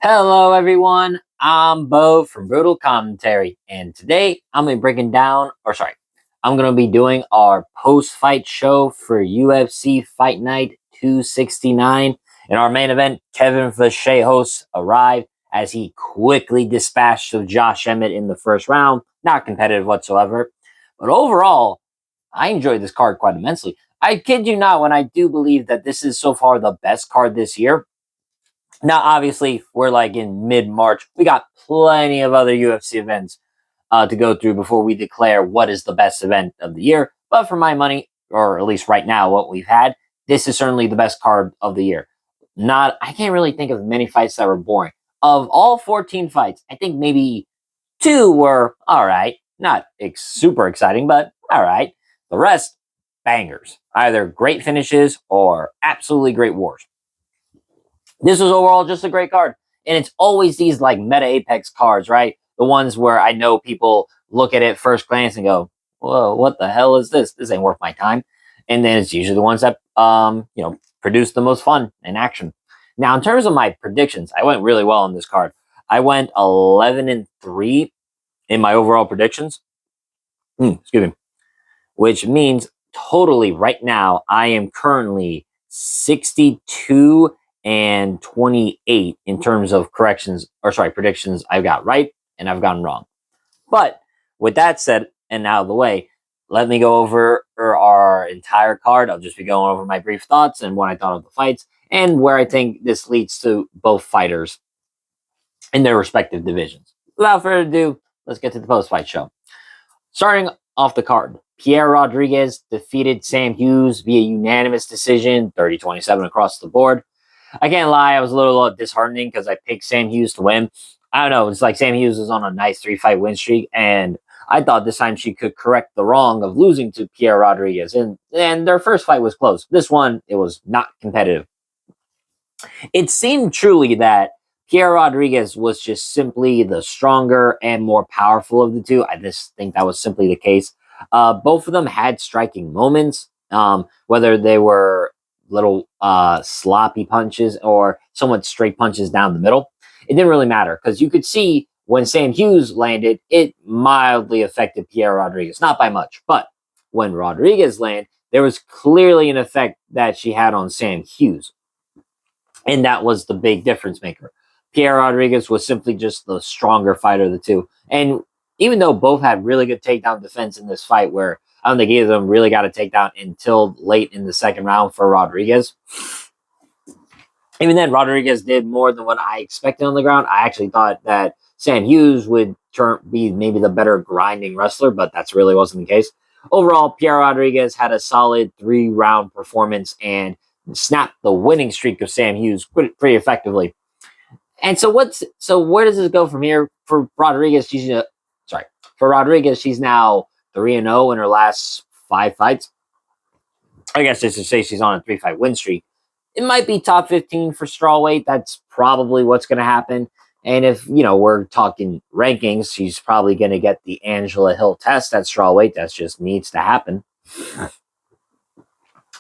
Hello, everyone. I'm Bo from Brutal Commentary, and today I'm gonna be breaking down, I'm gonna be doing our post-fight show for UFC Fight Night 269. In our main event, Kevin Vallejos arrived as he quickly dispatched of Josh Emmett in the first round. Not competitive whatsoever, but overall, I enjoyed this card quite immensely. I kid you not when I do believe that this is so far the best card this year. Now, obviously, we're like in mid March. We got plenty of other UFC events to go through before we declare what is the best event of the year. But for my money, or at least right now, what we've had, this is certainly the best card of the year. I can't really think of many fights that were boring. Of all 14 fights, I think maybe two were all right. Not super exciting, but all right. The rest, bangers. Either great finishes or absolutely great wars. This was overall just a great card. And it's always these like meta apex cards, right? The ones where I know people look at it first glance and go, whoa, what the hell is this? This ain't worth my time. And then it's usually the ones that produce the most fun and action. Now, in terms of my predictions, I went really well on this card. I went 11-3 in my overall predictions. Excuse me. Which means totally right now I am currently 62 and 28 in terms of predictions I've got right and I've gotten wrong. But with that said and out of the way, let me go over our entire card. I'll just be going over my brief thoughts and what I thought of the fights and where I think this leads to both fighters in their respective divisions. Without further ado, let's get to the post-fight show. Starting off the card, Pierre Rodriguez defeated Sam Hughes via unanimous decision, 30-27 across the board. I can't lie, I was a little disheartening because I picked Sam Hughes to win. I don't know, it's like Sam Hughes was on a nice 3-fight win streak, and I thought this time she could correct the wrong of losing to Pierre Rodriguez. And their first fight was close. This one, it was not competitive. It seemed truly that Pierre Rodriguez was just simply the stronger and more powerful of the two. I just think that was simply the case. Both of them had striking moments, whether they were little sloppy punches or somewhat straight punches down the middle. It didn't really matter because you could see when Sam Hughes landed, it mildly affected Pierre Rodriguez. Not by much, but when Rodriguez landed, there was clearly an effect that she had on Sam Hughes. And that was the big difference maker. Pierre Rodriguez was simply just the stronger fighter of the two. And even though both had really good takedown defense in this fight, where I don't think either of them really got a takedown until late in the second round for Rodriguez. Even then, Rodriguez did more than what I expected on the ground. I actually thought that Sam Hughes would be maybe the better grinding wrestler, but that's really wasn't the case. Overall, Pierre Rodriguez had a solid 3-round performance and snapped the winning streak of Sam Hughes pretty effectively. And so where does this go from here for Rodriguez? She's now 3-0 in her last 5 fights. I guess just to say she's on a 3-fight win streak. It might be top 15 for strawweight. That's probably what's going to happen. And if, we're talking rankings, she's probably going to get the Angela Hill test at strawweight. That just needs to happen.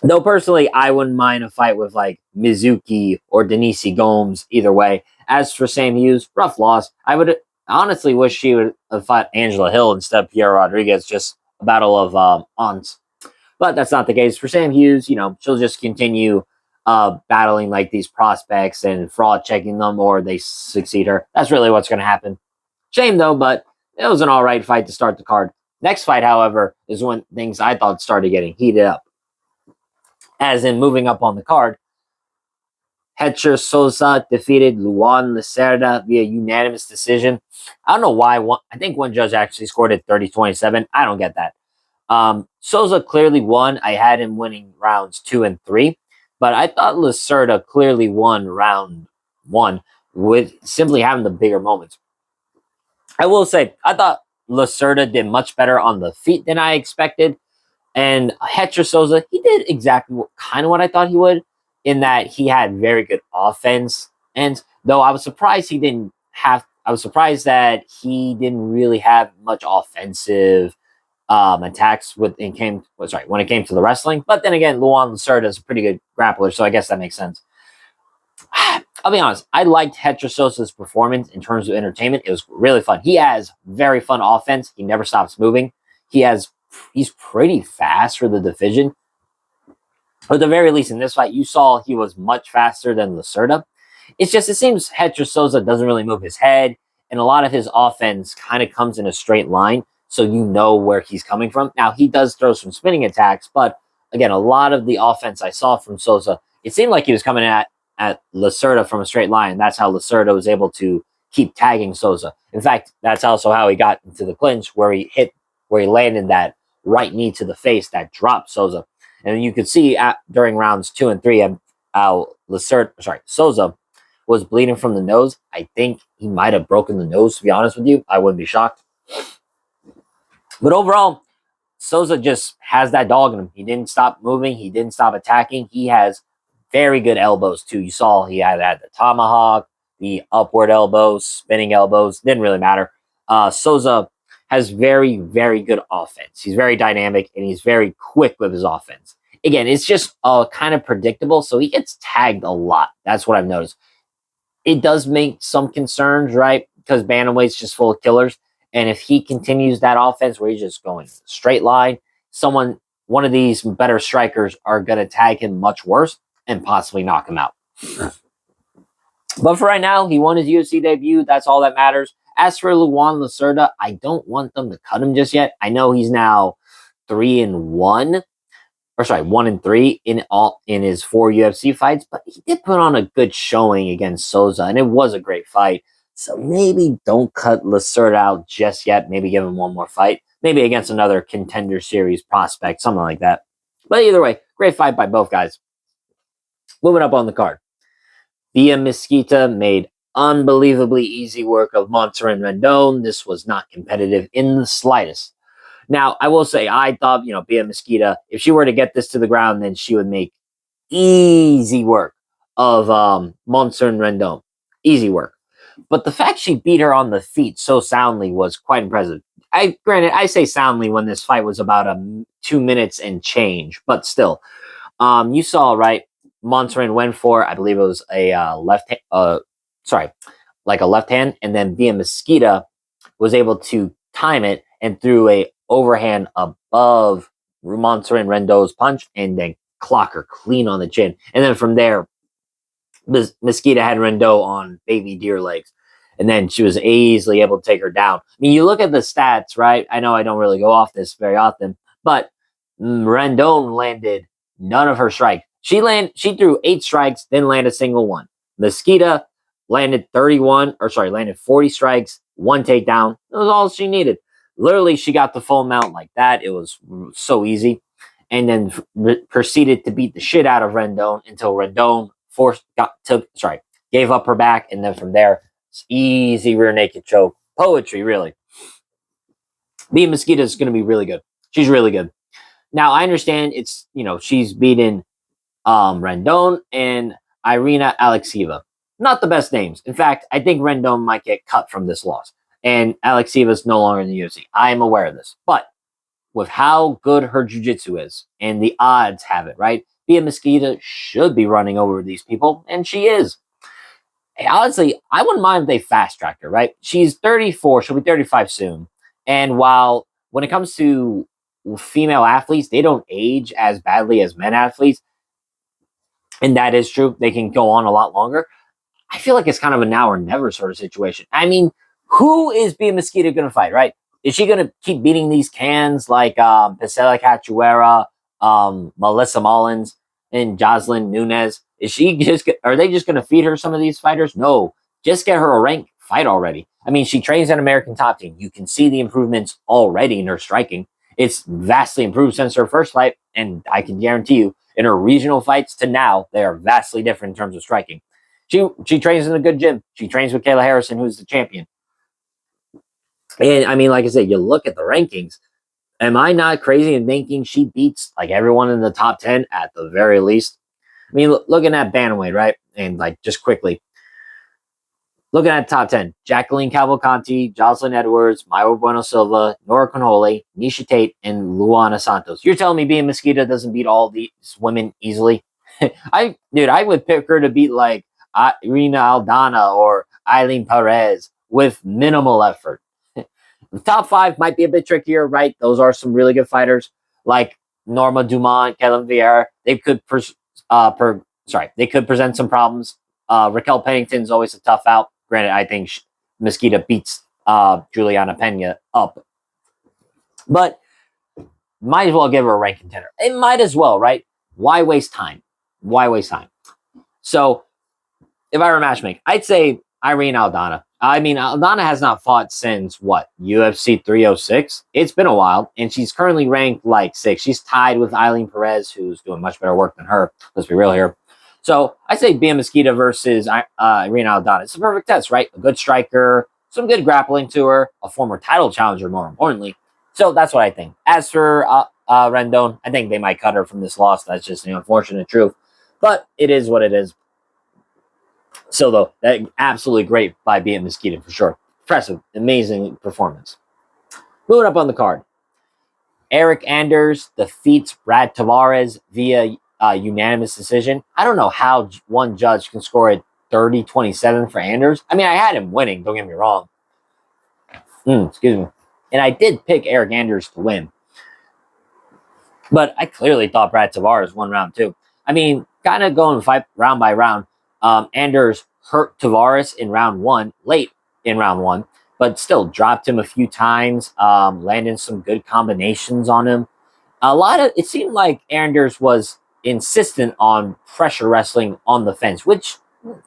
Though personally, I wouldn't mind a fight with like Mizuki or Denise Gomes either way. As for Sam Hughes, rough loss. I would honestly wish she would have fought Angela Hill instead of Pierre Rodriguez, just a battle of aunts. But that's not the case. For Sam Hughes, she'll just continue battling like these prospects and fraud checking them, or they succeed her. That's really what's going to happen. Shame though, but it was an all right fight to start the card. Next fight, however, is when things I thought started getting heated up. As in moving up on the card, Hector Sosa defeated Luan Lacerda via unanimous decision. I don't know why. I think one judge actually scored it 30-27. I don't get that. Sosa clearly won. I had him winning rounds 2 and 3. But I thought Lacerda clearly won round 1 with simply having the bigger moments. I will say, I thought Lacerda did much better on the feet than I expected. And Hector Sosa, he did exactly what I thought he would, in that he had very good offense. And though I was surprised that he didn't really have much offensive attacks when it came to the wrestling. But then again, Luan Lacerda is a pretty good grappler, so I guess that makes sense. I'll be honest, I liked Hector Sosa's performance in terms of entertainment. It was really fun. He has very fun offense. He never stops moving. He's pretty fast for the division. But at the very least, in this fight, you saw he was much faster than Lacerda. It's just, it seems Hector Sosa doesn't really move his head, and a lot of his offense kind of comes in a straight line, so you know where he's coming from. Now, he does throw some spinning attacks, but again, a lot of the offense I saw from Sosa, it seemed like he was coming at Lacerda from a straight line, and that's how Lacerda was able to keep tagging Sosa. In fact, that's also how he got into the clinch, where he landed that right knee to the face that dropped Sosa. And you could see during rounds 2 and 3, how Sosa was bleeding from the nose. I think he might have broken the nose, to be honest with you. I wouldn't be shocked. But overall, Sosa just has that dog in him. He didn't stop moving. He didn't stop attacking. He has very good elbows, too. You saw he had the tomahawk, the upward elbows, spinning elbows. Didn't really matter. Sosa has very, very good offense. He's very dynamic, and he's very quick with his offense. Again, it's just kind of predictable, so he gets tagged a lot. That's what I've noticed. It does make some concerns, right? Because bantamweight's just full of killers. And if he continues that offense where he's just going straight line, one of these better strikers are going to tag him much worse and possibly knock him out. But for right now, he won his UFC debut. That's all that matters. As for Luan Lacerda, I don't want them to cut him just yet. I know he's now 1-3 in his 4 UFC fights, but he did put on a good showing against Sosa, and it was a great fight. So maybe don't cut Lacerda out just yet. Maybe give him one more fight. Maybe against another contender series prospect, something like that. But either way, great fight by both guys. Moving up on the card. Bia Mesquita made unbelievably easy work of Montserrat Rendon. This was not competitive in the slightest. Now, I will say, I thought, Bia Mesquita, if she were to get this to the ground, then she would make easy work of Montserrat Rendon. Easy work. But the fact she beat her on the feet so soundly was quite impressive. Granted, I say soundly when this fight was about 2 minutes and change, but still. You saw, right, Montserrat went for, I believe it was a left hand, and then Bia Mesquita was able to time it and threw a overhand above Montserrat Rendon's punch and then clock her clean on the chin. And then from there, Mesquita had Rendon on baby deer legs. And then she was easily able to take her down. I mean, you look at the stats, right? I know I don't really go off this very often, but Rendon landed none of her strikes. She threw 8 strikes, didn't land a single one. Mesquita landed 40 strikes, 1 takedown. That was all she needed. Literally, she got the full amount like that. It was so easy. And then proceeded to beat the shit out of Rendon until Rendon gave up her back. And then from there, it's easy rear naked choke. Poetry, really. Bia Mesquita is going to be really good. She's really good. Now, I understand she's beaten Rendon and Irina Alekseeva. Not the best names. In fact, I think Rendon might get cut from this loss. And Alekseeva is no longer in the UFC. I am aware of this. But with how good her jiu-jitsu is, and the odds have it, right? Bia Mesquita should be running over these people, and she is. Honestly, I wouldn't mind if they fast-tracked her, right? She's 34. She'll be 35 soon. And when it comes to female athletes, they don't age as badly as men athletes. And that is true. They can go on a lot longer. I feel like it's kind of a now or never sort of situation. I mean, who is Bia Mesquita going to fight, right? Is she going to keep beating these cans like Pesela Cachoeira, Melissa Mullins, and Jocelyn Nunez? Are they just going to feed her some of these fighters? No. Just get her a ranked fight already. I mean, she trains at American Top Team. You can see the improvements already in her striking. It's vastly improved since her first fight, and I can guarantee you, in her regional fights to now, they are vastly different in terms of striking. She trains in a good gym. She trains with Kayla Harrison, who's the champion. And I mean, like I said, you look at the rankings. Am I not crazy in thinking she beats like everyone in the top 10 at the very least? I mean, looking at bantamweight, right? And like just quickly, looking at top 10, Jacqueline Cavalcanti, Jocelyn Edwards, Mayra Bueno Silva, Nora Conole, Nisha Tate, and Luana Santos. You're telling me Bia Mesquita doesn't beat all these women easily? I would pick her to beat like Irina Aldana or Eileen Perez with minimal effort. The top five might be a bit trickier, right? Those are some really good fighters like Norma Dumont, Kevin Vallejos. They could present some problems. Raquel Pennington's always a tough out. Granted, I think Mosquito beats Juliana Pena up, but might as well give her a rank contender. It might as well, right? Why waste time? Why waste time? So, if I were matchmaking, I'd say Irene Aldana. I mean, Aldana has not fought since what? UFC 306? It's been a while, and she's currently ranked like 6. She's tied with Eileen Perez, who's doing much better work than her. Let's be real here. So I say Bia Mosquito versus Irene Aldana. It's a perfect test, right? A good striker, some good grappling to her, a former title challenger, more importantly. So that's what I think. As for Rendon, I think they might cut her from this loss. That's just the unfortunate truth. But it is what it is. So, though, that absolutely great by Bia Mosquito for sure. Impressive, amazing performance. Moving up on the card. Eric Anders defeats Brad Tavares via unanimous decision. I don't know how one judge can score a 30-27 for Anders. I mean, I had him winning, don't get me wrong. Excuse me. And I did pick Eric Anders to win. But I clearly thought Brad Tavares won round 2. I mean, kind of going fight round by round. Anders hurt Tavares in round 1, late in round 1, but still dropped him a few times, landed some good combinations on him. It seemed like Anders was insistent on pressure wrestling on the fence, which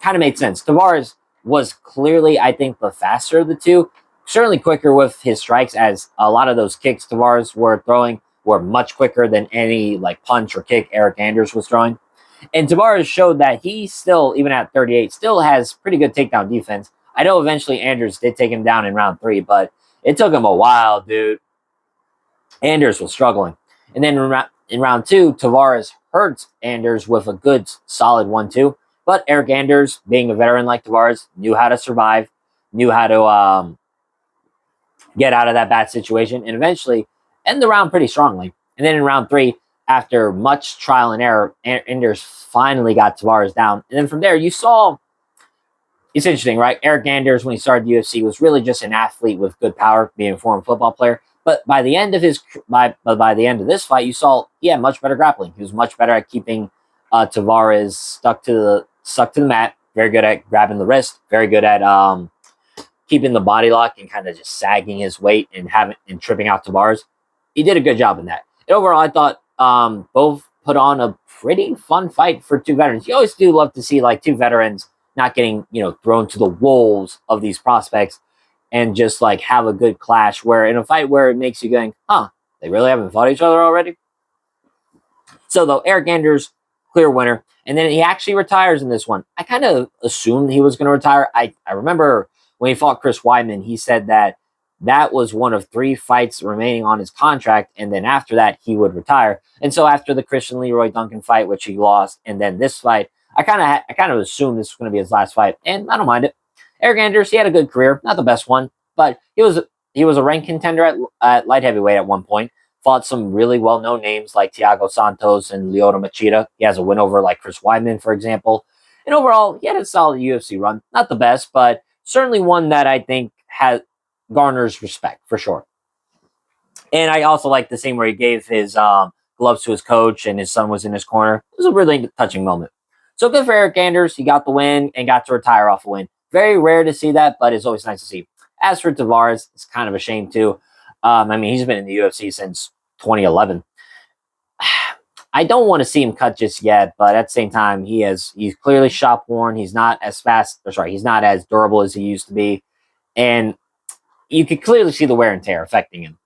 kind of made sense. Tavares was clearly, I think, the faster of the two, certainly quicker with his strikes, as a lot of those kicks Tavares were throwing were much quicker than any like punch or kick Eric Anders was throwing. And Tavares showed that he still, even at 38, still has pretty good takedown defense. I know eventually Anders did take him down in round 3, but it took him a while, dude. Anders was struggling. And then in round 2, Tavares hurt Anders with a good, solid 1-2. But Eric Anders, being a veteran like Tavares, knew how to survive, knew how to get out of that bad situation, and eventually end the round pretty strongly. And then in round 3, after much trial and error, Anders finally got Tavares down. And then from there, you saw, it's interesting, right? Eric Anders, when he started the UFC, was really just an athlete with good power, being a former football player. But by the end of by the end of this fight, you saw he had much better grappling. He was much better at keeping Tavares stuck to the mat. Very good at grabbing the wrist. Very good at keeping the body lock and kind of just sagging his weight and tripping out Tavares. He did a good job in that. And overall, I thought both put on a pretty fun fight for two veterans. You always do love to see like two veterans not getting, thrown to the wolves of these prospects and just like have a good clash where in a fight where it makes you going, they really haven't fought each other already? So though, Eric Anders, clear winner. And then he actually retires in this one. I kind of assumed he was going to retire. I remember when he fought Chris Weidman, he said that was one of 3 fights remaining on his contract, and then after that, he would retire. And so after the Christian Leroy Duncan fight, which he lost, and then this fight, I kind of assumed this was going to be his last fight, and I don't mind it. Eric Anders, he had a good career, not the best one, but he was a ranked contender at light heavyweight at one point. Fought some really well-known names like Thiago Santos and Lyoto Machida. He has a win over like Chris Weidman, for example. And overall, he had a solid UFC run. Not the best, but certainly one that I think garners respect for sure. And I also like the scene where he gave his gloves to his coach and his son was in his corner. It was a really touching moment. So good for Eric Anders. He got the win and got to retire off a win. Very rare to see that, but it's always nice to see. As for Tavares, it's kind of a shame too. He's been in the UFC since 2011. I don't want to see him cut just yet, but at the same time, he's clearly shop worn. He's not as he's not as durable as he used to be. And you could clearly see the wear and tear affecting him.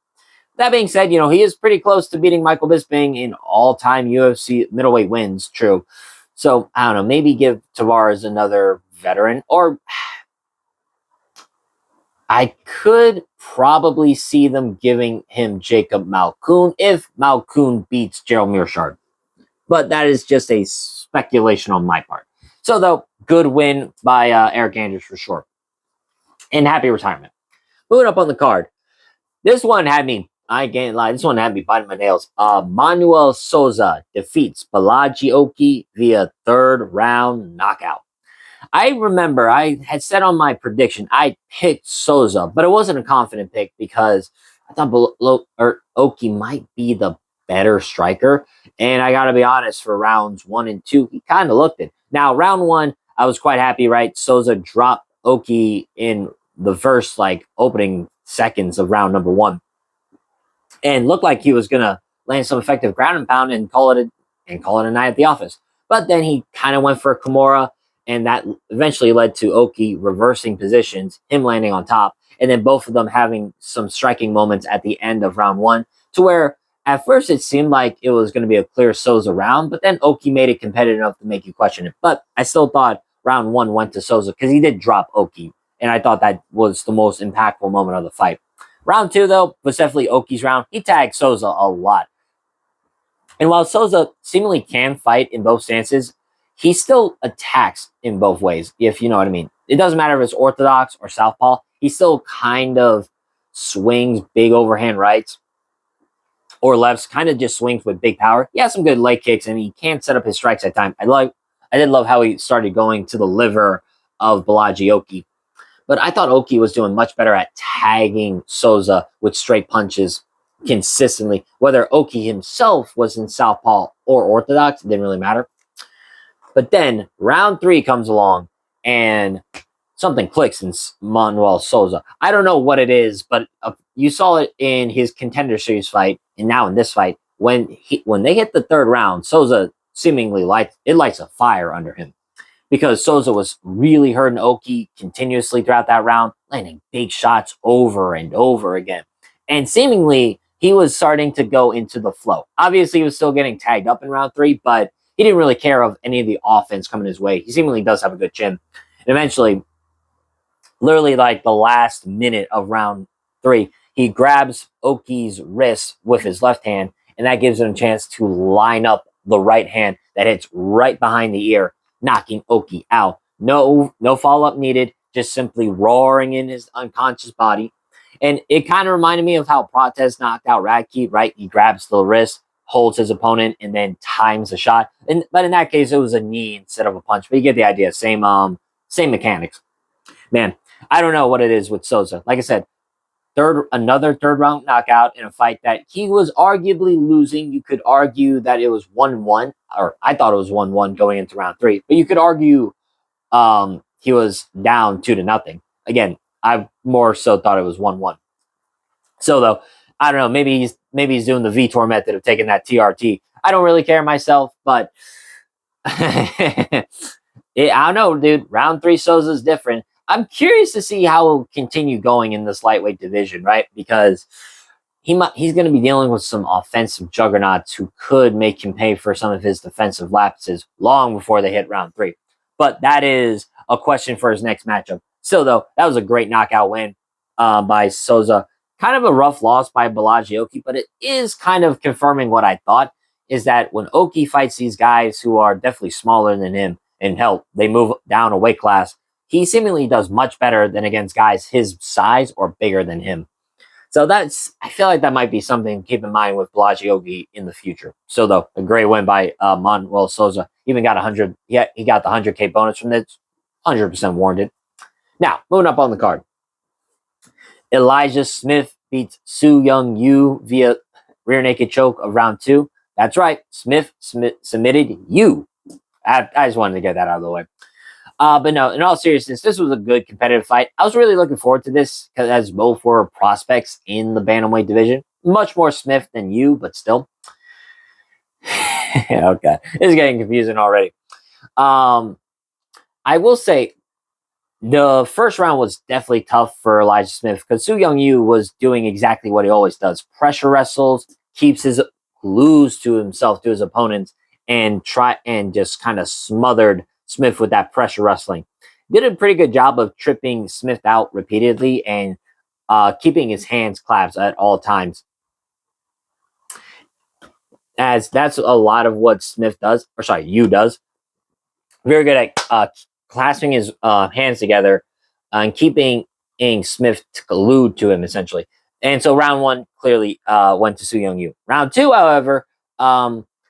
That being said, he is pretty close to beating Michael Bisping in all-time UFC middleweight wins, true. So, I don't know, maybe give Tavares another veteran, or I could probably see them giving him Jacob Malkoun if Malkoun beats Gerald Mearshart. But that is just a speculation on my part. So, though, good win by Eric Anders for sure. And happy retirement. Moving up on the card. This one had me, I can't lie, this one had me biting my nails. Manuel Souza defeats Balaji Oki via 3rd round knockout. I remember I had said on my prediction I picked Souza, but it wasn't a confident pick because I thought Oki might be the better striker. And I got to be honest, for rounds 1 and 2, he kind of looked it. Now, round 1, I was quite happy, right? Souza dropped Oki in the first opening seconds of round number 1 and looked like he was going to land some effective ground and pound and call it a night at the office. But then he kind of went for Kimura, and that eventually led to Oki reversing positions, him landing on top, and then both of them having some striking moments at the end of round 1, to where at first it seemed like it was going to be a clear Souza round, but then Oki made it competitive enough to make you question it. But I still thought round 1 went to Souza because he did drop Oki, and I thought that was the most impactful moment of the fight. Round 2, though, was definitely Oki's round. He tagged Souza a lot. And while Souza seemingly can fight in both stances, he still attacks in both ways, if you know what I mean. It doesn't matter if it's orthodox or southpaw. He still kind of swings big overhand rights or lefts, kind of just swings with big power. He has some good leg kicks, and he can set up his strikes at times. I did love how he started going to the liver of Vallejos. But I thought Oki was doing much better at tagging Souza with straight punches consistently. Whether Oki himself was in southpaw or orthodox, it didn't really matter. But then round 3 comes along, and something clicks in Manuel Souza. I don't know what it is, but you saw it in his Contender Series fight, and now in this fight. When they hit the 3rd round, Souza seemingly lights a fire under him, because Souza was really hurting Oki continuously throughout that round, landing big shots over and over again. And seemingly, he was starting to go into the flow. Obviously, he was still getting tagged up in round 3, but he didn't really care of any of the offense coming his way. He seemingly does have a good chin. And eventually, literally the last minute of round 3, he grabs Oki's wrist with his left hand, and that gives him a chance to line up the right hand that hits right behind the ear, knocking Oki out. No follow-up needed, just simply roaring in his unconscious body. And it kind of reminded me of how Prates knocked out Radke, right? He grabs the wrist, holds his opponent, and then times the shot. But in that case, it was a knee instead of a punch. But you get the idea. Same mechanics. Man, I don't know what it is with Souza. Like I said, another 3rd round knockout in a fight that he was arguably losing. You could argue that it was 1-1, or I thought it was 1-1 going into round 3. But you could argue he was down 2-0. Again, I more so thought it was 1-1. So though, I don't know, maybe he's doing the Vitor method of taking that TRT. I don't really care myself, but I don't know, dude. Round 3 Souza's different. I'm curious to see how he'll continue going in this lightweight division, right? Because he's going to be dealing with some offensive juggernauts who could make him pay for some of his defensive lapses long before they hit round 3. But that is a question for his next matchup. Still, though, that was a great knockout win by Souza. Kind of a rough loss by Vallejos, but it is kind of confirming what I thought, is that when Oki fights these guys who are definitely smaller than him, and hell, they move down a weight class, he seemingly does much better than against guys his size or bigger than him. So I feel like that might be something to keep in mind with Vallejos in the future. So though, a great win by Manuel Souza. Even got 100. Yeah, he got the 100K bonus from this. 100% warranted. Now, moving up on the card. Elijah Smith beats Su Young Yu via rear naked choke of round 2. That's right. Smith submitted Yu. I just wanted to get that out of the way. But no, in all seriousness, this was a good competitive fight. I was really looking forward to this because as both were prospects in the bantamweight division. Much more Smith than Yu, but still. Okay. This is getting confusing already. I will say the first round was definitely tough for Elijah Smith because Su Young Yu was doing exactly what he always does. Pressure wrestles, glues to himself, to his opponents, and just kind of smothered Smith with that pressure wrestling. Did a pretty good job of tripping Smith out repeatedly and keeping his hands clasped at all times. As that's a lot of what Yu does. Very good at clasping his hands together and keeping Smith glued to him, essentially. And so round 1 clearly went to Su Young Yu. Round 2, however,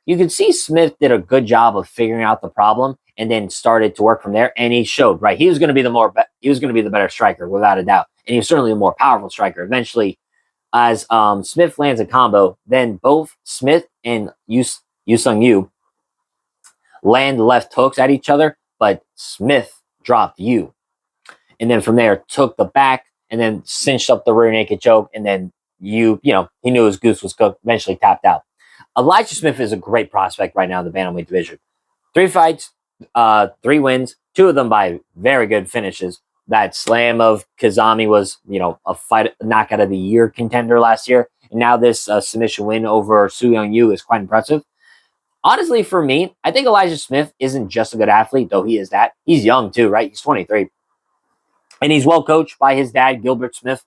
you can see Smith did a good job of figuring out the problem and then started to work from there. And he showed, right, he was going to be the better striker without a doubt, and he was certainly a more powerful striker. Eventually, as Smith lands a combo, then both Smith and Sung Yu land left hooks at each other, but Smith dropped Yu, and then from there took the back and then cinched up the rear naked choke, and then he knew his goose was cooked. Eventually tapped out. Elijah Smith is a great prospect right now in the bantamweight division. 3 fights, 3 wins, 2 of them by very good finishes. That slam of Kazami was, a knockout of the year contender last year. And now this submission win over Su Young Yu is quite impressive. Honestly, for me, I think Elijah Smith isn't just a good athlete, though he is that. He's young too, right? He's 23. And he's well coached by his dad, Gilbert Smith.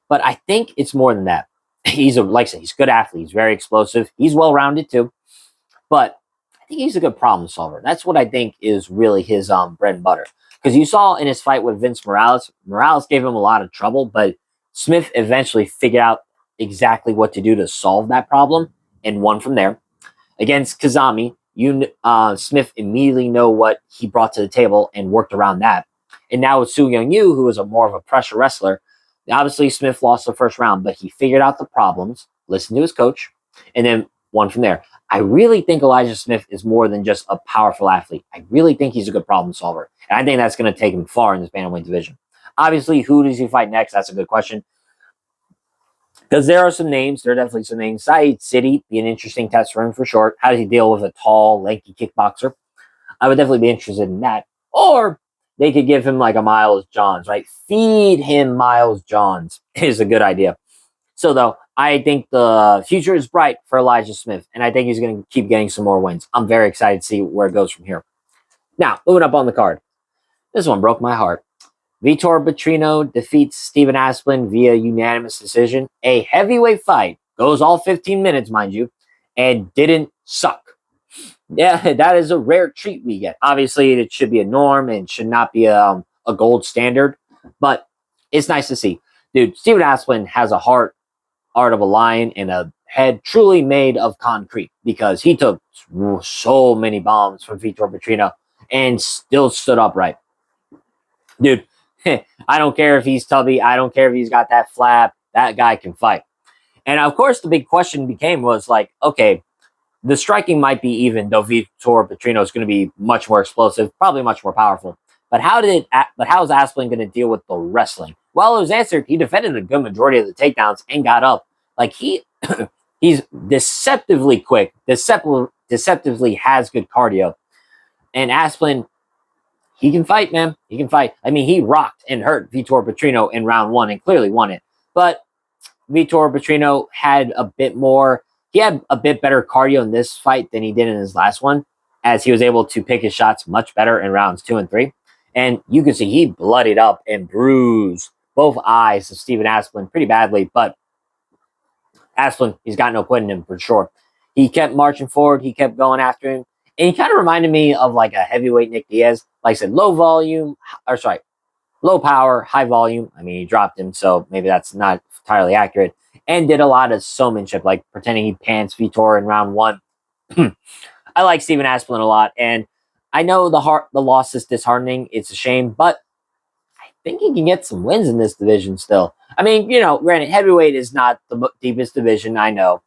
But I think it's more than that. He's like I said, he's a good athlete. He's very explosive. He's well-rounded too. But I think he's a good problem solver. That's what I think is really his bread and butter. Because you saw in his fight with Vince Morales, Morales gave him a lot of trouble, but Smith eventually figured out exactly what to do to solve that problem and won from there. Against Kazami, Smith immediately know what he brought to the table and worked around that. And now with Su Young Yu, who is more of a pressure wrestler, obviously Smith lost the first round, but he figured out the problems, listened to his coach, and then won from there. I really think Elijah Smith is more than just a powerful athlete. I really think he's a good problem solver. And I think that's going to take him far in this bantamweight division. Obviously, who does he fight next? That's a good question. Because there are some names. There are definitely some names. Saeed City be an interesting test for him for sure. How does he deal with a tall, lanky kickboxer? I would definitely be interested in that. Or they could give him like a Miles Johns, right? Feed him Miles Johns is a good idea. So, though, I think the future is bright for Elijah Smith, and I think he's going to keep getting some more wins. I'm very excited to see where it goes from here. Now, moving up on the card. This one broke my heart. Vitor Petrino defeats Steven Asplin via unanimous decision. A heavyweight fight. Goes all 15 minutes, mind you, and didn't suck. Yeah, that is a rare treat we get. Obviously, it should be a norm and should not be a gold standard, but it's nice to see. Dude, Steven Asplin has a heart of a lion and a head truly made of concrete, because he took so many bombs from Vitor Petrino and still stood upright. Dude, I don't care if he's tubby. I don't care if he's got that flap. That guy can fight. And of course, the big question was like, okay, the striking might be even, though Vitor Petrino is going to be much more explosive, probably much more powerful. But how is Asplin going to deal with the wrestling? Well, it was answered. He defended a good majority of the takedowns and got up. Like he's deceptively quick, deceptively has good cardio. And Asplin, he can fight, man. He can fight. I mean, he rocked and hurt Vitor Petrino in round 1 and clearly won it. But Vitor Petrino had a bit better cardio in this fight than he did in his last one, as he was able to pick his shots much better in rounds 2 and 3. And you can see he bloodied up and bruised both eyes of Steven Asplin pretty badly, but Asplin, he's got no quit in him for sure. He kept marching forward. He kept going after him. And he kind of reminded me of like a heavyweight Nick Diaz. Like I said, low power, high volume. I mean, he dropped him, so maybe that's not entirely accurate. And did a lot of showmanship, like pretending he pants Vitor in round 1. I like Steven Asplin a lot, and I know the loss is disheartening. It's a shame, but I think he can get some wins in this division still. I mean, granted, heavyweight is not the deepest division, I know,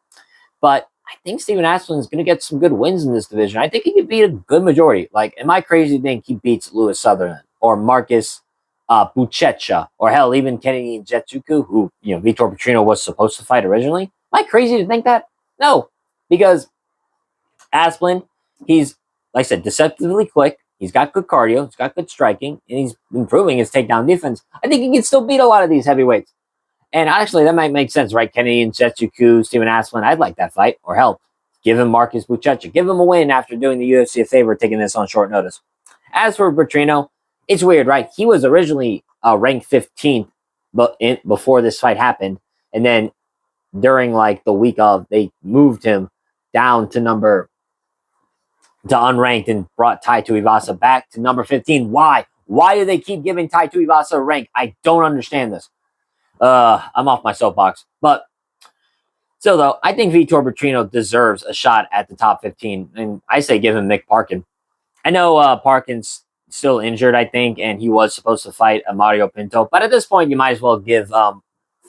but I think Steven Asplin is going to get some good wins in this division. I think he could beat a good majority. Like, am I crazy to think he beats Louis Sutherland or Marcus Buchecha, or hell, even Kennedy Nzechukwu, who, Vitor Petrino was supposed to fight originally? Am I crazy to think that? No, because Asplin, he's, like I said, deceptively quick. He's got good cardio. He's got good striking, and he's improving his takedown defense. I think he can still beat a lot of these heavyweights. And actually, that might make sense, right? Kennedy Nzechukwu, Steven Asplin, I'd like that fight. Or hell, give him Marcus Buchecha. Give him a win after doing the UFC a favor, taking this on short notice. As for Petrino, it's weird, right? He was originally ranked 15th before this fight happened. And then during like the week of, they moved him down to unranked and brought Tai Tuivasa back to number 15. Why? Why do they keep giving Tai Tuivasa a rank? I don't understand this. I'm off my soapbox. But so, though, I think Vitor Petrino deserves a shot at the top 15. And I say give him Mick Parkin. I know Parkin's still injured, I think, and he was supposed to fight Mario Pinto. But at this point, you might as well give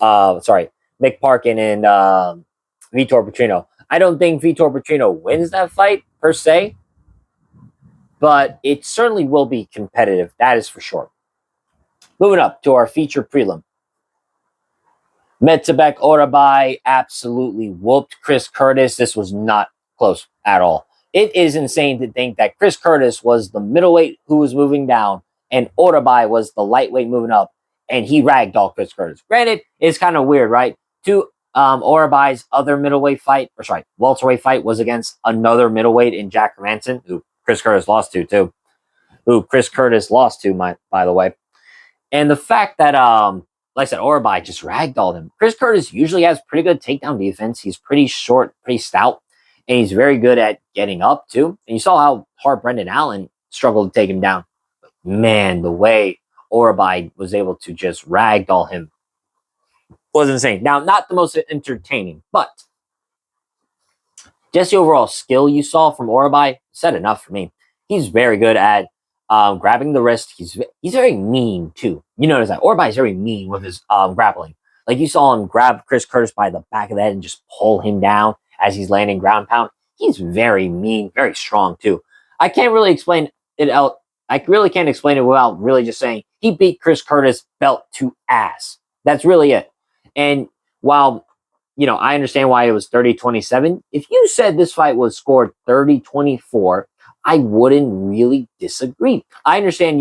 Mick Parkin and Vitor Petrino. I don't think Vitor Petrino wins that fight per se, but it certainly will be competitive. That is for sure. Moving up to our feature prelim. Metsebek Orabai absolutely whooped Chris Curtis. This was not close at all. It is insane to think that Chris Curtis was the middleweight who was moving down and Orabai was the lightweight moving up, and he ragdolled Chris Curtis. Granted, it's kind of weird, right? Orabai's other welterweight fight was against another middleweight in Jack Hermanson, who Chris Curtis lost to, too. By the way. And the fact that, like I said, Orabai just ragdolled him. Chris Curtis usually has pretty good takedown defense. He's pretty short, pretty stout, and he's very good at getting up, too. And you saw how hard Brendan Allen struggled to take him down. But man, the way Orabai was able to just ragdoll him was insane. Now, not the most entertaining, but just the overall skill you saw from Orabai said enough for me. He's very good at grabbing the wrist. He's very mean, too. You notice that Orabai is very mean with his grappling. Like, you saw him grab Chris Curtis by the back of the head and just pull him down as he's landing ground pound. He's very mean, very strong, too. I can't really explain it out. I really can't explain it without really just saying he beat Chris Curtis belt to ass. That's really it. And while, I understand why it was 30-27, if you said this fight was scored 30-24, I wouldn't really disagree. I understand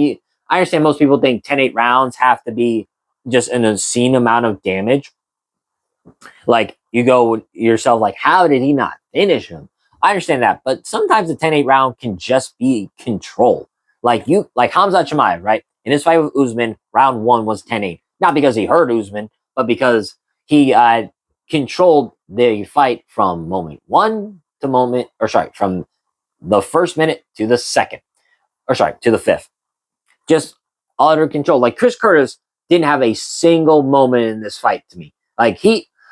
most people think 10-8 rounds have to be just an obscene amount of damage. Like, you go yourself, like, how did he not finish him? I understand that, but sometimes a 10-8 round can just be control. Like Hamza Chimaev, right? In his fight with Usman, round 1 was 10-8. Not because he hurt Usman, but because he controlled the fight from from the first minute to the second, to the fifth. Just utter control. Like, Chris Curtis didn't have a single moment in this fight to me. Like,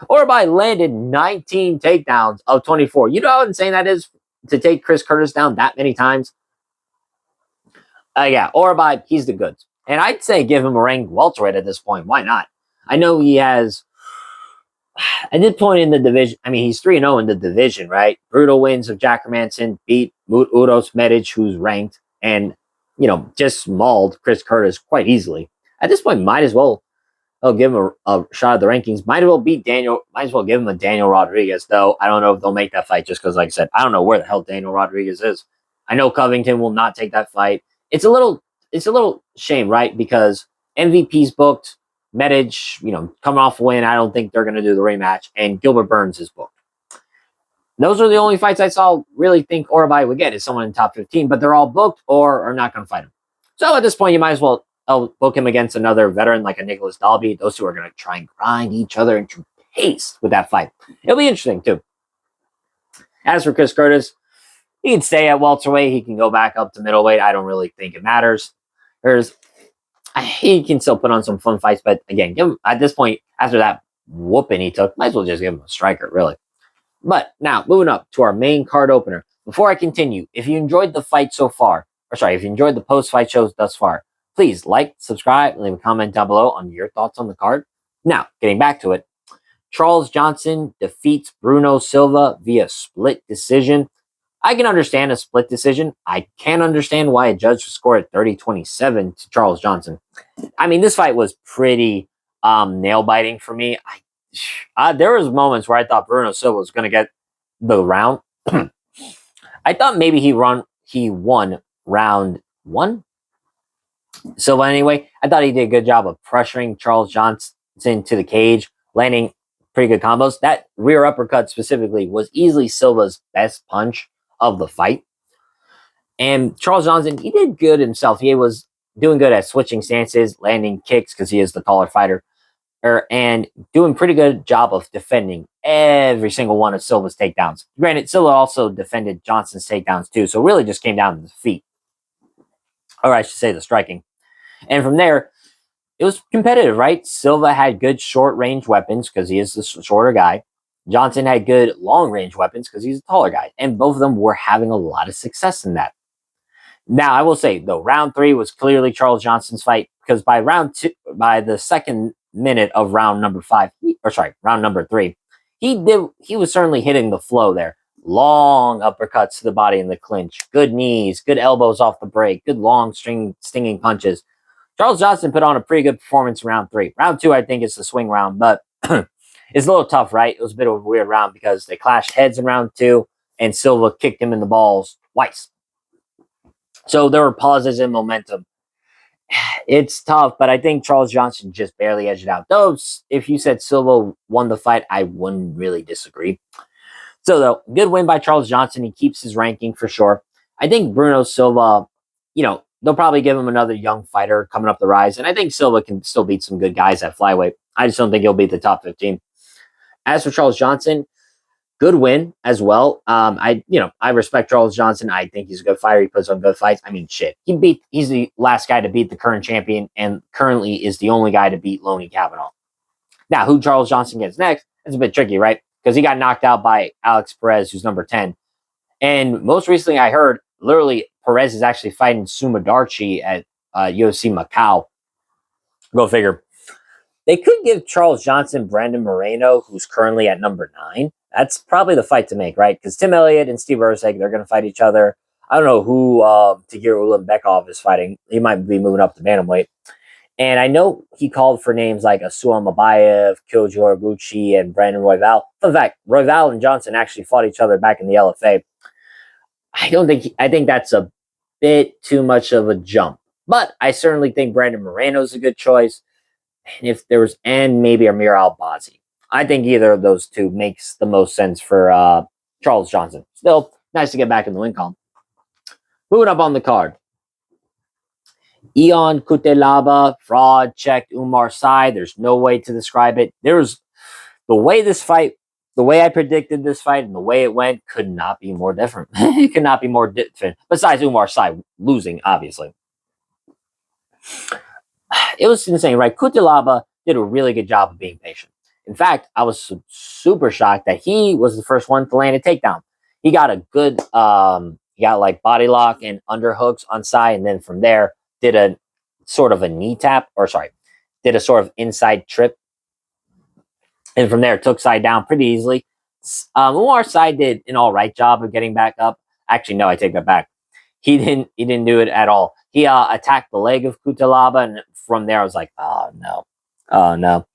Orabai landed 19 takedowns of 24. You know how insane that is to take Chris Curtis down that many times? Yeah, Orabai, he's the goods. And I'd say give him a ranked welterweight at this point. Why not? I know he has, at this point in the division, he's 3-0 in the division, right? Brutal wins of Jack Hermanson, beat Uros Medic, who's ranked, and, just mauled Chris Curtis quite easily. At this point, might as well give him a shot at the rankings. Might as well give him a Daniel Rodriguez, though. I don't know if they'll make that fight just because, like I said, I don't know where the hell Daniel Rodriguez is. I know Covington will not take that fight. It's a little shame, right? Because MVP's booked, Medic, coming off a win. I don't think they're going to do the rematch, and Gilbert Burns is booked. Those are the only fights I really think Orabai would get is someone in top 15, but they're all booked or are not going to fight him. So at this point, you might as well book him against another veteran like a Nicholas Dalby. Those two are going to try and grind each other into pace with that fight. It'll be interesting, too. As for Chris Curtis, he can stay at welterweight. He can go back up to middleweight. I don't really think it matters. He can still put on some fun fights, but again, at this point, after that whooping he took, might as well just give him a striker, really. But now, moving up to our main card opener. Before I continue, if you enjoyed the fight so far, if you enjoyed the post-fight shows thus far, please like, subscribe, and leave a comment down below on your thoughts on the card. Now, getting back to it, Charles Johnson defeats Bruno Silva via split decision. I can understand a split decision. I can't understand why a judge scored 30-27 to Charles Johnson. This fight was pretty nail-biting for me. There was moments where I thought Bruno Silva was going to get the round. I thought maybe he won round 1. Silva, anyway, I thought he did a good job of pressuring Charles Johnson to the cage, landing pretty good combos. That rear uppercut specifically was easily Silva's best punch of the fight. And Charles Johnson, he did good himself. He was doing good at switching stances, landing kicks because he is the taller fighter, and doing pretty good job of defending every single one of Silva's takedowns. Granted, Silva also defended Johnson's takedowns too, so it really just came down to the feet. Or I should say the striking. And from there, it was competitive, right? Silva had good short-range weapons because he is the shorter guy. Johnson had good long-range weapons because he's a taller guy. And both of them were having a lot of success in that. Now, I will say though, round 3 was clearly Charles Johnson's fight because by round 2, by the second minute of round number 5, round number 3, he was certainly hitting the flow there. Long uppercuts to the body in the clinch, good knees, good elbows off the break, good long stinging punches. Charles Johnson put on a pretty good performance in round 3. Round 2, I think, is the swing round, but it's a little tough, right? It was a bit of a weird round because they clashed heads in round 2, and Silva kicked him in the balls twice. So there were pauses in momentum. It's tough, but I think Charles Johnson just barely edged it out. Though, if you said Silva won the fight, I wouldn't really disagree. So, though, good win by Charles Johnson. He keeps his ranking for sure. I think Bruno Silva, they'll probably give him another young fighter coming up the rise. And I think Silva can still beat some good guys at flyweight. I just don't think he'll beat the top 15. As for Charles Johnson, good win as well. I respect Charles Johnson. I think he's a good fighter. He puts on good fights. I mean, shit. He's the last guy to beat the current champion and currently is the only guy to beat Loney Kavanaugh. Now, who Charles Johnson gets next, it's a bit tricky, right? Because he got knocked out by Alex Perez, who's number 10. And most recently, I heard, literally, Perez is actually fighting Sumadarchi at UFC Macau. Go figure. They could give Charles Johnson Brandon Moreno, who's currently at number 9. That's probably the fight to make, right? Because Tim Elliott and Steve Erceg, they're going to fight each other. I don't know who Tagir Ulanbekov is fighting. He might be moving up to bantamweight. And I know he called for names like Asuam Mabayev, Kyoji Horiguchi, and Brandon Royval. In fact, Royval and Johnson actually fought each other back in the LFA. I think that's a bit too much of a jump. But I certainly think Brandon Moreno's a good choice. And maybe Amir Albazi. I think either of those two makes the most sense for Charles Johnson. Still, nice to get back in the win column. Moving up on the card. Ion Cutelaba, fraud, checked Umar Sy. There's no way to describe it. The way I predicted this fight and the way it went could not be more different. It could not be more different. Besides Umar Sy losing, obviously. It was insane, right? Cutelaba did a really good job of being patient. In fact, I was super shocked that he was the first one to land a takedown. He got a good, he got like body lock and underhooks on Sy, and then from there did a sort of a knee tap, did a sort of inside trip, and from there took Sy down pretty easily. Umar Sy did an all right job of getting back up. Actually, no, I take that back. He didn't do it at all. He attacked the leg of Cutelaba, and from there I was like, oh no.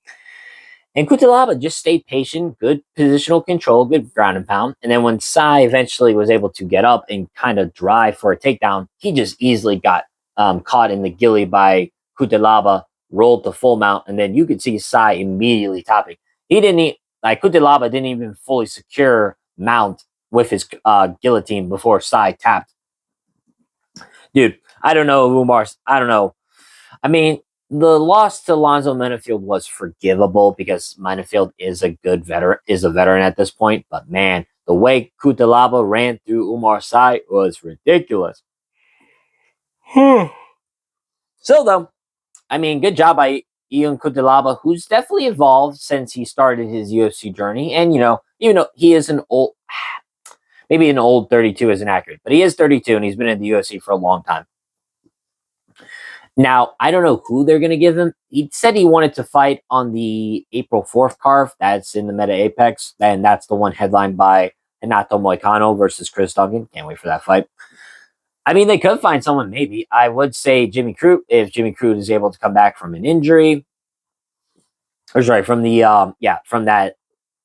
And Cutelaba just stayed patient, good positional control, good ground and pound. And then when Sy eventually was able to get up and kind of drive for a takedown, he just easily got caught in the gilly by Cutelaba, rolled to full mount, and then you could see Sy immediately topping. Cutelaba didn't even fully secure mount with his guillotine before Sy tapped. Dude, I don't know. I mean, the loss to Alonzo Menafield was forgivable because Menafield is a veteran at this point. But man, the way Cutelaba ran through Umar Sy was ridiculous. So though, I mean, good job by Ion Cutelaba, who's definitely evolved since he started his UFC journey. And even though he is maybe an old 32 isn't accurate, but he is 32 and he's been in the UFC for a long time. Now, I don't know who they're going to give him. He said he wanted to fight on the April 4th card. That's in the Meta Apex. And that's the one headlined by Renato Moicano versus Chris Duncan. Can't wait for that fight. I mean, they could find someone maybe. I would say Jimmy Crute, if Jimmy Crute is able to come back from an injury. From that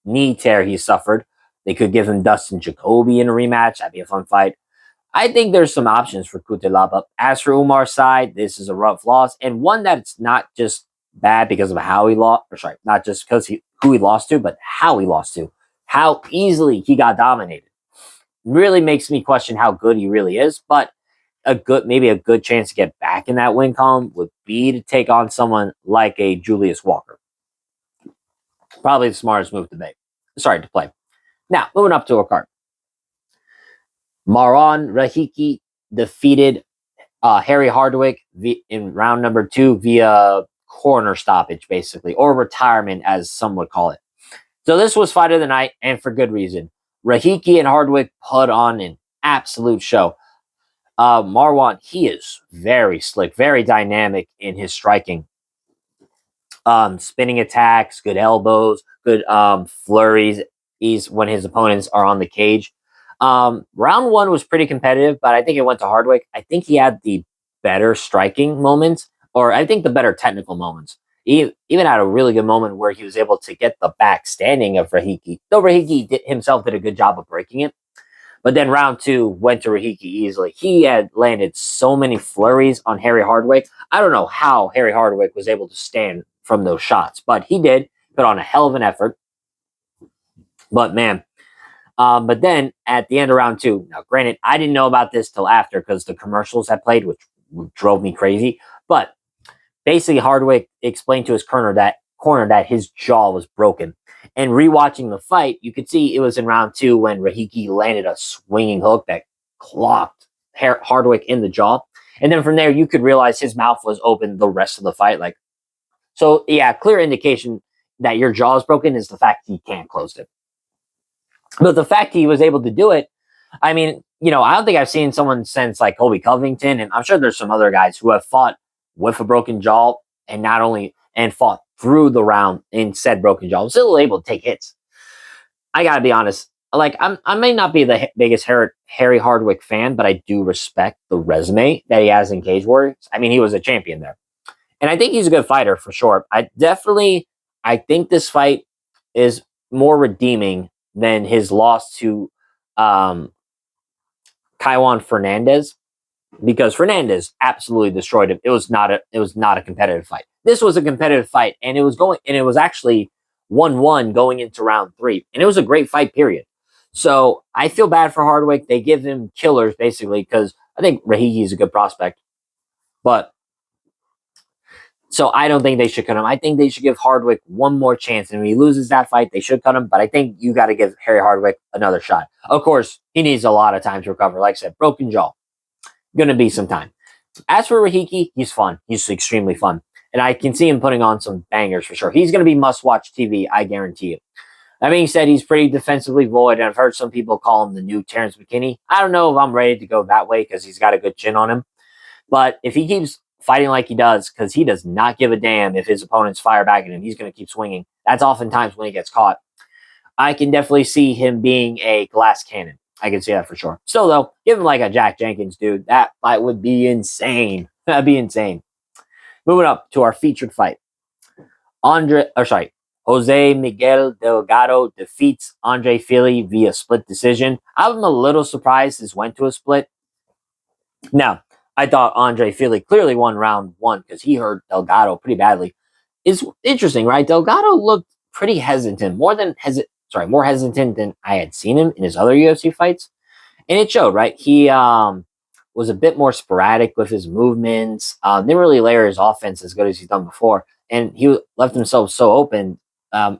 knee tear he suffered. They could give him Dustin Jacoby in a rematch. That'd be a fun fight. I think there's some options for Cutelaba. As for Umar's side, this is a rough loss, and one that's not just bad because of how he lost, not just because who he lost to, but how he lost to, how easily he got dominated. Really makes me question how good he really is, but maybe a good chance to get back in that win column would be to take on someone like a Julius Walker. Probably the smartest move to play. Now, moving up to a card. Maron Rahiki defeated Harry Hardwick in round number 2 via corner stoppage, basically, or retirement, as some would call it. So this was fight of the night, and for good reason. Rahiki and Hardwick put on an absolute show. Marwan, he is very slick, very dynamic in his striking. Spinning attacks, good elbows, good flurries. He's when his opponents are on the cage. Round one was pretty competitive, but I think it went to Hardwick. I think he had the better striking moments, or I think the better technical moments. He even had a really good moment where he was able to get the back standing of Rahiki. Though Rahiki himself did a good job of breaking it. But then round two went to Rahiki easily. He had landed so many flurries on Harry Hardwick. I don't know how Harry Hardwick was able to stand from those shots, but he did put on a hell of an effort. But man, but then at the end of round two, now granted, I didn't know about this till after because the commercials had played, which drove me crazy. But basically, Hardwick explained to his corner that his jaw was broken. And rewatching the fight, you could see it was in round two when Rahiki landed a swinging hook that clocked Hardwick in the jaw. And then from there, you could realize his mouth was open the rest of the fight. Like, so yeah, clear indication that your jaw is broken is the fact he can't close it. But the fact he was able to do it, I mean, you know, I don't think I've seen someone since like Colby Covington, and I'm sure there's some other guys who have fought with a broken jaw and not only and fought through the round in said broken jaw, still able to take hits. I gotta be honest, like I may not be the biggest Harry Hardwick fan, but I do respect the resume that he has in Cage Warriors. I mean, he was a champion there, and I think he's a good fighter for sure. I think this fight is more redeeming than his loss to Kaiwan Fernandez, because Fernandez absolutely destroyed him. It was not a competitive fight. This was a competitive fight, and it was actually 1-1 going into round three, and it was a great fight. Period. So I feel bad for Hardwick. They give him killers basically because I think Rahiki is a good prospect, but so I don't think they should cut him. I think they should give Hardwick one more chance, and if he loses that fight, they should cut him. But I think you got to give Harry Hardwick another shot. Of course, he needs a lot of time to recover. Like I said, broken jaw. Going to be some time. As for Rahiki, he's fun. He's extremely fun. And I can see him putting on some bangers for sure. He's going to be must-watch TV, I guarantee you. That being said, he's pretty defensively void, and I've heard some people call him the new Terrence McKinney. I don't know if I'm ready to go that way because he's got a good chin on him. But if he keeps fighting like he does, because he does not give a damn if his opponents fire back at him, he's going to keep swinging. That's oftentimes when he gets caught. I can definitely see him being a glass cannon. I can see that for sure. Still, though, give him like a Jack Jenkins, dude. That fight would be insane. That'd be insane. Moving up to our featured fight. Jose Miguel Delgado defeats Andre Fili via split decision. I'm a little surprised this went to a split. Now, I thought Andre Fili clearly won round one because he hurt Delgado pretty badly. It's interesting, right? Delgado looked pretty hesitant, more hesitant than I had seen him in his other UFC fights. And it showed, right? He was a bit more sporadic with his movements, didn't really layer his offense as good as he's done before. And he left himself so open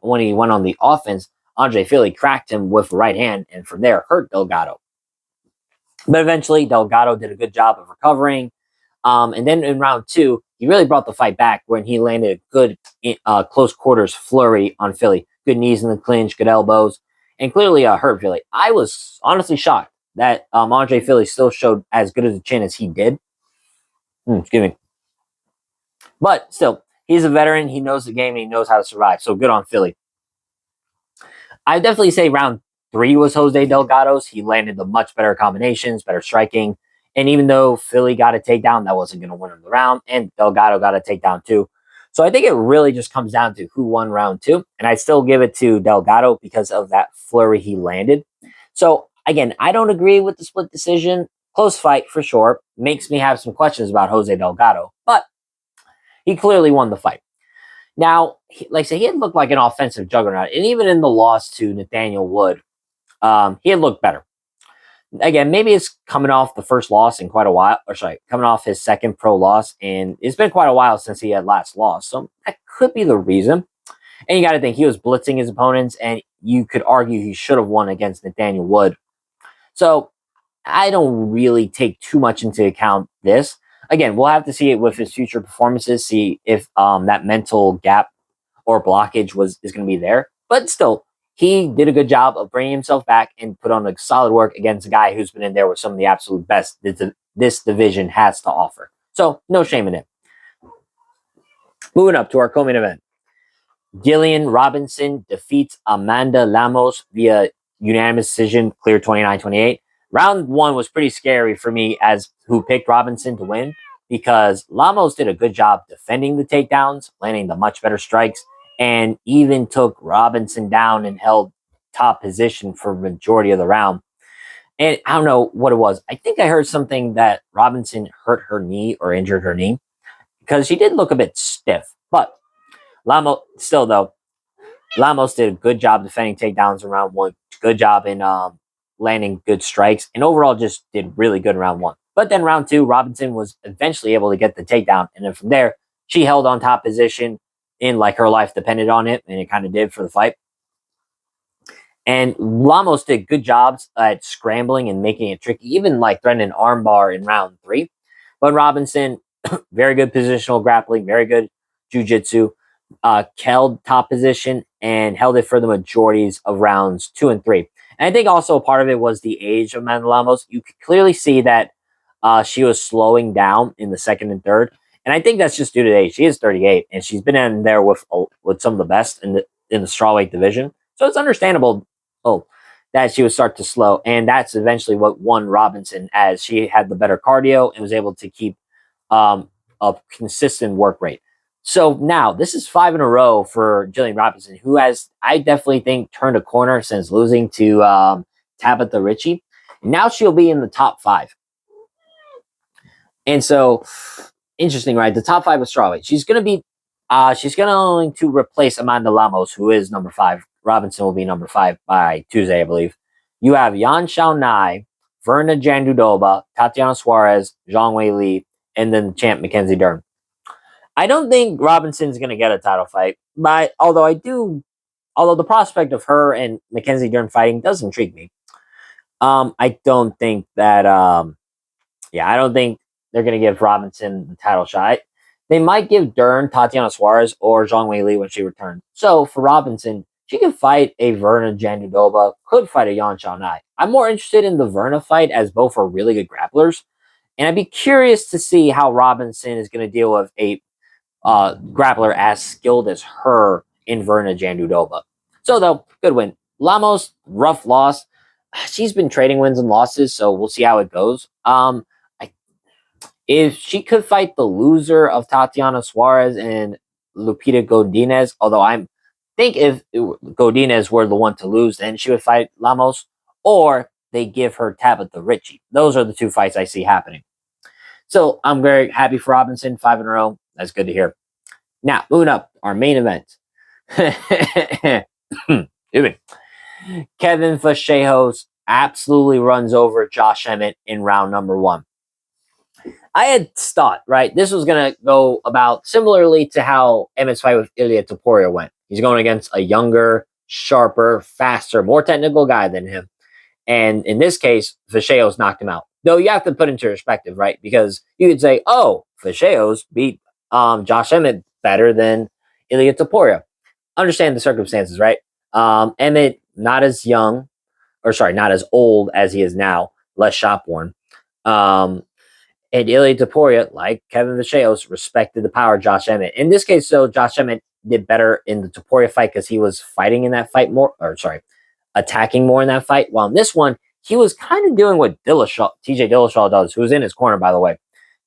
when he went on the offense. Andre Fili cracked him with the right hand, and from there hurt Delgado. But eventually, Delgado did a good job of recovering. And then in round two, he really brought the fight back when he landed a good close quarters flurry on Fili. Good knees in the clinch, good elbows, and clearly hurt Fili. I was honestly shocked that Andre Fili still showed as good as a chin as he did. Excuse me. But still, he's a veteran. He knows the game and he knows how to survive. So good on Fili. I definitely say round three was Jose Delgado's. He landed the much better combinations, better striking. And even though Fili got a takedown, that wasn't going to win him the round. And Delgado got a takedown too. So I think it really just comes down to who won round two. And I still give it to Delgado because of that flurry he landed. So again, I don't agree with the split decision. Close fight for sure. Makes me have some questions about Jose Delgado. But he clearly won the fight. Now, like I said, he had looked like an offensive juggernaut. And even in the loss to Nathaniel Wood, he had looked better. Again, maybe it's coming off the first loss in quite a while. Coming off his second pro loss. And it's been quite a while since he had last lost. So that could be the reason. And you got to think, he was blitzing his opponents. And you could argue he should have won against Nathaniel Wood. So I don't really take too much into account this. Again, we'll have to see it with his future performances, see if that mental gap or blockage is going to be there. But still, he did a good job of bringing himself back and put on a solid work against a guy who's been in there with some of the absolute best this division has to offer. So no shame in it. Moving up to our co-main event. Gillian Robinson defeats Amanda Lemos via unanimous decision, clear 29-28. Round one was pretty scary for me as who picked Robinson to win because Lemos did a good job defending the takedowns, landing the much better strikes, and even took Robinson down and held top position for the majority of the round. And I don't know what it was. I think I heard something that Robinson hurt her knee or injured her knee because she did look a bit stiff. But Lemos did a good job defending takedowns in round one. Good job in landing good strikes, and overall just did really good in round one. But then round two, Robinson was eventually able to get the takedown, and then from there, she held on top position in like her life depended on it, and it kind of did for the fight. And Lemos did good jobs at scrambling and making it tricky, even like threatening an armbar in round three. But Robinson, very good positional grappling, very good jiu-jitsu, held top position and held it for the majorities of rounds 2 and 3. And I think also part of it was the age of Amanda Lemos. You could clearly see that she was slowing down in the second and third. And I think that's just due to age. She is 38, and she's been in there with some of the best in the strawweight division. So it's understandable that she would start to slow. And that's eventually what won Robinson, as she had the better cardio and was able to keep a consistent work rate. So now this is 5 in a row for Gillian Robinson, who has, I definitely think, turned a corner since losing to Tabitha Ritchie. Now she'll be in the top 5. And so, interesting, right? The top 5 of strawweight. She's going to replace Amanda Lemos, who is number 5. Robinson will be number 5 by Tuesday, I believe. You have Yan Xiaonai, Verna Jandiroba, Tatiana Suarez, Zhang Wei Li, and then champ Mackenzie Dern. I don't think Robinson's going to get a title fight, but although the prospect of her and Mackenzie Dern fighting does intrigue me. I don't think that, I don't think they're going to give Robinson the title shot. They might give Dern Tatiana Suarez or Zhang Wei Li when she returns. So for Robinson, she can fight a Verna Jandiroba, could fight a Yan Xiaonai. I'm more interested in the Verna fight, as both are really good grapplers. And I'd be curious to see how Robinson is going to deal with a grappler as skilled as her in Verna Jandiroba. So, though, good win. Lemos, rough loss. She's been trading wins and losses, so we'll see how it goes. If she could fight the loser of Tatiana Suarez and Lupita Godinez, although I think if Godinez were the one to lose, then she would fight Lemos, or they give her Tabitha Ritchie. Those are the 2 fights I see happening. So I'm very happy for Robinson, 5 in a row. That's good to hear. Now, moving up, our main event. Kevin Vallejos absolutely runs over Josh Emmett in round number 1. I had thought, right, this was going to go about similarly to how Emmett's fight with Ilia Topuria went. He's going against a younger, sharper, faster, more technical guy than him. And in this case, Vallejos knocked him out. Though you have to put into perspective, right? Because you could say, oh, Vallejos beat Josh Emmett better than Ilia Topuria. Understand the circumstances, right? Emmett, not as old as he is now, less shop-worn. And Ilia Topuria, like Kevin Vallejos, respected the power of Josh Emmett. In this case, though, Josh Emmett did better in the Topuria fight because he was fighting in that fight more, attacking more in that fight. While in this one, he was kind of doing what TJ Dillashaw does, who was in his corner, by the way.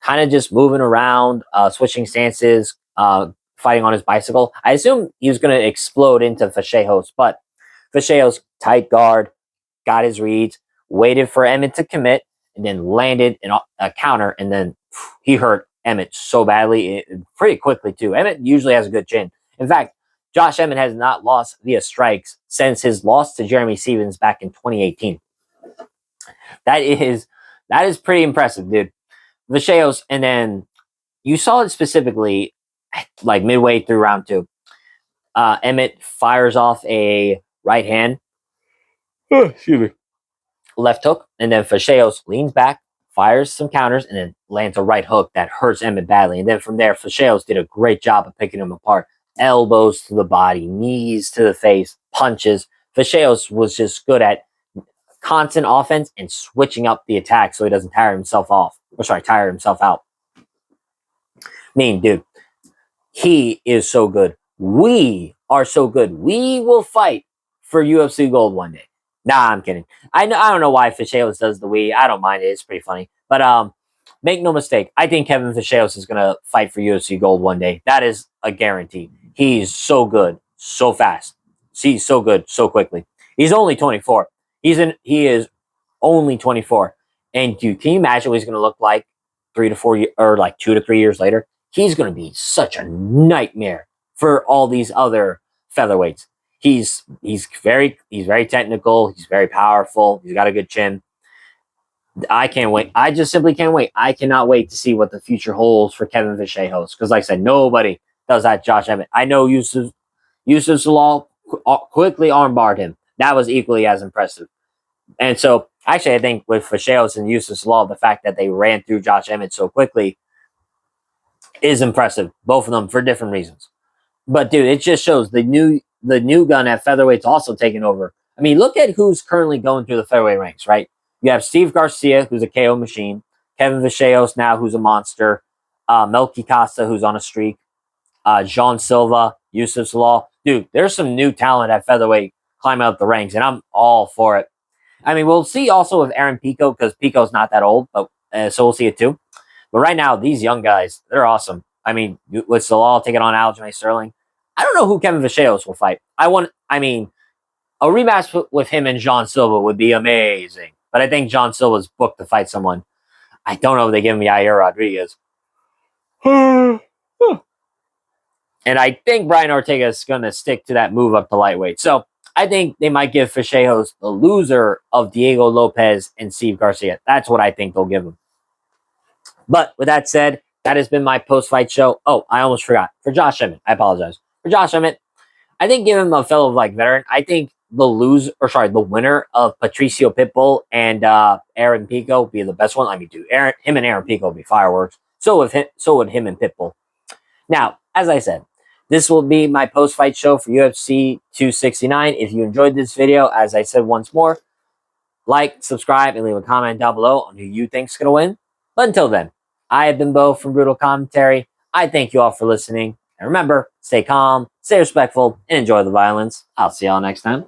Kind of just moving around, switching stances, fighting on his bicycle. I assume he was going to explode into Vallejos, but Vallejos, tight guard, got his reads, waited for Emmett to commit, and then landed in a counter, and then he hurt Emmett so badly, pretty quickly too. Emmett usually has a good chin. In fact, Josh Emmett has not lost via strikes since his loss to Jeremy Stevens back in 2018. That is pretty impressive, dude. Vallejos, and then you saw it specifically like midway through round 2. Emmett fires off a right hand. Excuse me. Left hook, and then Vallejos leans back, fires some counters, and then lands a right hook that hurts Emmett badly. And then from there, Vallejos did a great job of picking him apart. Elbows to the body, knees to the face, punches. Vallejos was just good at constant offense and switching up the attack so he doesn't tire himself tire himself out. I mean, dude, he is so good. We are so good. We will fight for UFC gold one day. Nah, I'm kidding. I don't know why Vallejos does the we. I don't mind it. It's pretty funny. But make no mistake. I think Kevin Vallejos is gonna fight for UFC gold one day. That is a guarantee. He's so good, so fast. He's so good, so quickly. He's only 24. He is only 24. And dude, can you imagine what he's gonna look like 3 to 4 years or like 2 to 3 years later? He's going to be such a nightmare for all these other featherweights. He's very technical. He's very powerful. He's got a good chin. I can't wait. I just simply can't wait. I cannot wait to see what the future holds for Kevin Vallejos. Because, like I said, nobody does that. Josh Emmett. I know Yusuf Salal quickly armbarred him. That was equally as impressive. And so, actually, I think with Vallejos and Yusuf Salal, the fact that they ran through Josh Emmett so quickly is impressive. Both of them for different reasons. But dude, it just shows the new gun at featherweight's also taking over. I mean, look at who's currently going through the featherweight ranks, right? You have Steve Garcia, who's a KO machine, Kevin Vallejos now, who's a monster, Melky Costa, who's on a streak, Jean Silva, Yusuf Salal. Dude, there's some new talent at featherweight climbing up the ranks, and I'm all for it. I mean, we'll see also with Aaron Pico, because Pico's not that old, but so we'll see it too. But right now, these young guys, they're awesome. I mean, with Salal taking on Aljamain Sterling, I don't know who Kevin Vallejos will fight. I mean, a rematch with him and John Silva would be amazing. But I think John Silva's booked to fight someone. I don't know if they give him Yair Rodriguez. And I think Brian Ortega is going to stick to that move up to lightweight. So I think they might give Vallejos the loser of Diego Lopez and Steve Garcia. That's what I think they'll give him. But with that said, that has been my post-fight show. Oh, I almost forgot. For Josh Emmett, I apologize. For Josh Emmett, I think give him a fellow like veteran. I think the winner of Patricio Pitbull and Aaron Pico would be the best one. I mean, dude, him and Aaron Pico would be fireworks. So would him and Pitbull. Now, as I said, this will be my post-fight show for UFC 269. If you enjoyed this video, as I said once more, like, subscribe, and leave a comment down below on who you think's going to win. But until then, I have been Bo from Brutal Commentary. I thank you all for listening. And remember, stay calm, stay respectful, and enjoy the violence. I'll see y'all next time.